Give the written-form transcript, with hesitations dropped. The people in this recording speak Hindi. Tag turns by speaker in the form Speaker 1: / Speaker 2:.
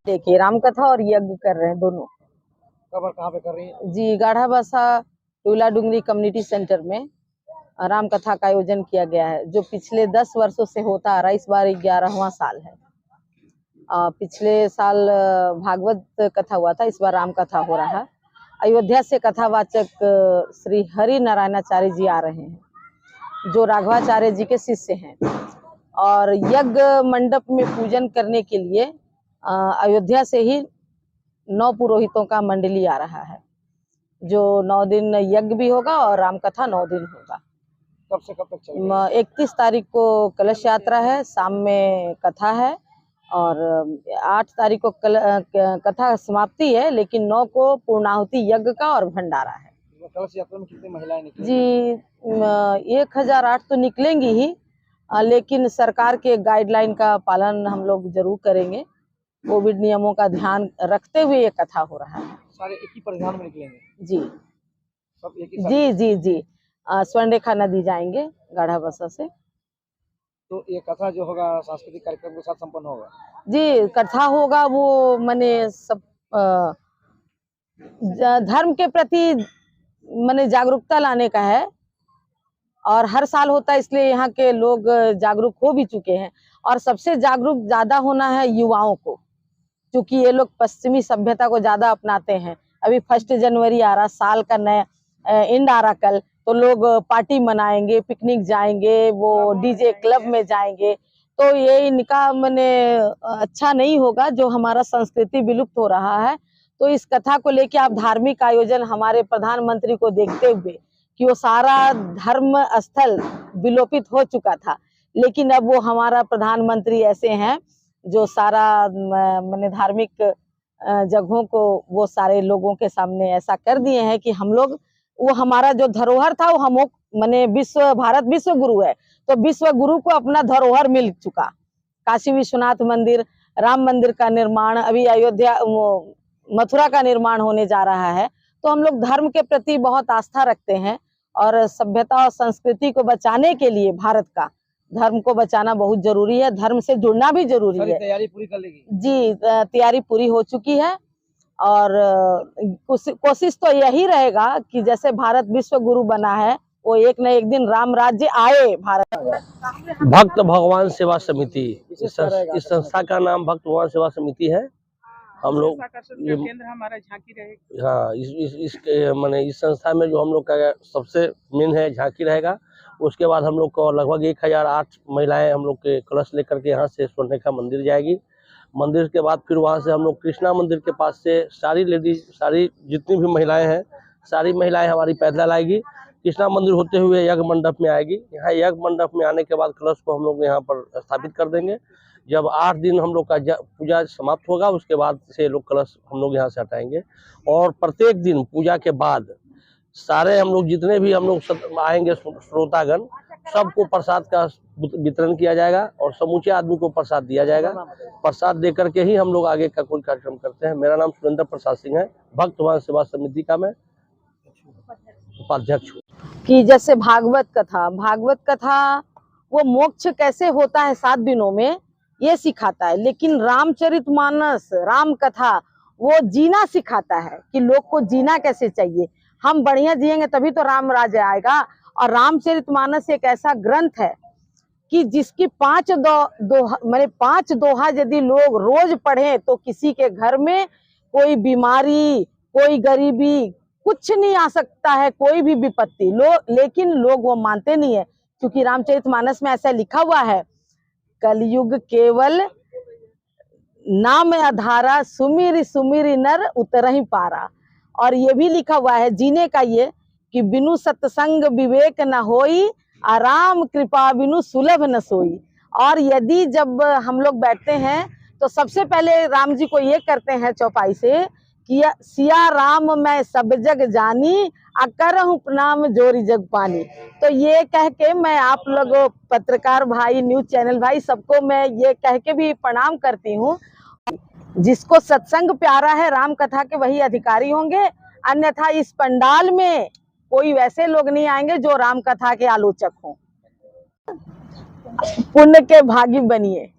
Speaker 1: देखिए राम कथा और यज्ञ कर रहे हैं दोनों।
Speaker 2: कहाँ पे कर रही हैं
Speaker 1: जी, गाढ़ा बसा टूला डुंगरी कम्युनिटी सेंटर में राम कथा का आयोजन किया गया है, जो पिछले 10 वर्षों से होता आ रहा है। इस बार 11वां साल है। पिछले साल भागवत कथा हुआ था, इस बार राम कथा हो रहा है। अयोध्या से कथावाचक श्री हरि नारायणाचार्य जी आ रहे हैं, जो राघवाचार्य जी के शिष्य हैं। और यज्ञ मंडप में पूजन करने के लिए अयोध्या से ही 9 पुरोहितों का मंडली आ रहा है, जो 9 दिन यज्ञ भी होगा और राम कथा 9 दिन होगा।
Speaker 2: कब से कब तक चलेगा?
Speaker 1: 31 तारीख को कलश यात्रा है, शाम में कथा है और 8 तारीख को कथा समाप्ति है, लेकिन 9 को पूर्णाहुति यज्ञ का और भंडारा है।
Speaker 2: कलश यात्रा में कितनी महिलाएं निकलेंगी?
Speaker 1: जी 1008 तो निकलेंगी ही, लेकिन सरकार के गाइडलाइन का पालन हम लोग जरूर करेंगे। कोविड नियमों का ध्यान रखते हुए ये कथा हो रहा है।
Speaker 2: सारे एक ही परिधान में निकलेंगे?
Speaker 1: जी
Speaker 2: सब एक ही
Speaker 1: जी स्वर्ण रेखा नदी जाएंगे गाढ़ा बसा से।
Speaker 2: तो ये कथा जो होगा सांस्कृतिक कार्यक्रम के साथ संपन्न होगा?
Speaker 1: जी, कथा होगा, वो माने सब धर्म के प्रति माने जागरूकता लाने का है, और हर साल होता है, इसलिए यहाँ के लोग जागरूक हो भी चुके हैं। और सबसे जागरूक ज्यादा होना है युवाओं को, क्योंकि ये लोग पश्चिमी सभ्यता को ज्यादा अपनाते हैं। अभी 1 जनवरी आ रहा, साल का नया एंड आ रहा कल, तो लोग पार्टी मनाएंगे, पिकनिक जाएंगे, वो डीजे क्लब में जाएंगे। तो ये इनका माने अच्छा नहीं होगा, जो हमारा संस्कृति विलुप्त हो रहा है। तो इस कथा को लेके आप धार्मिक आयोजन हमारे प्रधानमंत्री को देखते हुए कि वो सारा धर्म स्थल विलोपित हो चुका था, लेकिन अब वो हमारा प्रधानमंत्री ऐसे हैं जो सारा माने धार्मिक जगहों को वो सारे लोगों के सामने ऐसा कर दिए हैं कि हम लोग, वो हमारा जो धरोहर था वो हम माने भारत विश्व गुरु है, तो विश्व गुरु को अपना धरोहर मिल चुका। काशी विश्वनाथ मंदिर, राम मंदिर का निर्माण, अभी अयोध्या मथुरा का निर्माण होने जा रहा है। तो हम लोग धर्म के प्रति बहुत आस्था रखते हैं, और सभ्यता और संस्कृति को बचाने के लिए भारत का धर्म को बचाना बहुत जरूरी है, धर्म से जुड़ना भी जरूरी है।
Speaker 2: तैयारी पूरी कर लेगी?
Speaker 1: जी, तैयारी पूरी हो चुकी है, और कोशिश तो यही रहेगा कि जैसे भारत विश्व गुरु बना है, वो एक न एक दिन राम राज्य आए भारत में।
Speaker 3: भक्त भगवान सेवा समिति, इस संस्था का नाम भक्त भगवान सेवा समिति है। हम लोग
Speaker 2: केंद्र हमारा झांकी रहेगा।
Speaker 3: हाँ, इस माने इस संस्था में जो हम लोग का सबसे मेन है झांकी रहेगा। उसके बाद हम लोग को लगभग 1008 महिलाएं हम लोग के कलश लेकर के यहाँ से स्वर्ण रेखा मंदिर जाएगी। मंदिर के बाद फिर वहाँ से हम लोग कृष्णा मंदिर के पास से सारी लेडीज, सारी जितनी भी महिलाएं हैं, सारी महिलाएं हमारी पैदल आएगी, कृष्णा मंदिर होते हुए यज्ञ मंडप में आएगी। यहाँ यज्ञ मंडप में आने के बाद कलश को हम लोग यहाँ पर स्थापित कर देंगे। जब 8 दिन हम लोग का पूजा समाप्त होगा, उसके बाद से लोग कलश हम लोग यहाँ से हटाएंगे। और प्रत्येक दिन पूजा के बाद सारे हम लोग जितने भी हम लोग आएंगे श्रोतागण, सबको प्रसाद का वितरण किया जाएगा और समूचे आदमी को प्रसाद दिया जाएगा। प्रसाद दे करके ही हम लोग आगे का कोई कार्यक्रम करते हैं। मेरा नाम सुरेंद्र प्रसाद सिंह है, भक्त भगवान सेवा समिति का मैं उपाध्यक्ष हूँ।
Speaker 1: कि जैसे भागवत कथा वो मोक्ष कैसे होता है 7 दिनों में, ये सिखाता है। लेकिन रामचरितमानस, राम कथा, वो जीना सिखाता है कि लोग को जीना कैसे चाहिए। हम बढ़िया जिएंगे तभी तो राम राज्य आएगा। और रामचरितमानस एक ऐसा ग्रंथ है कि जिसकी 5 दोहा यदि लोग रोज पढ़े, तो किसी के घर में कोई बीमारी, कोई गरीबी, कुछ नहीं आ सकता है, कोई भी विपत्ति। लेकिन लोग वो मानते नहीं है, क्योंकि रामचरितमानस में ऐसा लिखा हुआ है, कलयुग केवल नाम आधारा, सुमिरि सुमिरि नर उतरहि पारा। और ये भी लिखा हुआ है जीने का ये कि बिनु सत्संग विवेक न होई, आराम कृपा बिनु सुलभ न सोई। और यदि जब हम लोग बैठते हैं तो सबसे पहले राम जी को ये करते हैं चौपाई से कि सिया राम मैं सब जग जानी, करहूं प्रणाम जोरी जग पानी। तो ये कह के मैं आप लोग पत्रकार भाई, न्यूज चैनल भाई, सबको मैं ये कह के भी प्रणाम करती हूँ, जिसको सत्संग प्यारा है राम कथा के वही अधिकारी होंगे, अन्यथा इस पंडाल में कोई वैसे लोग नहीं आएंगे जो राम कथा के आलोचक हों। पुण्य के भागी बनिए।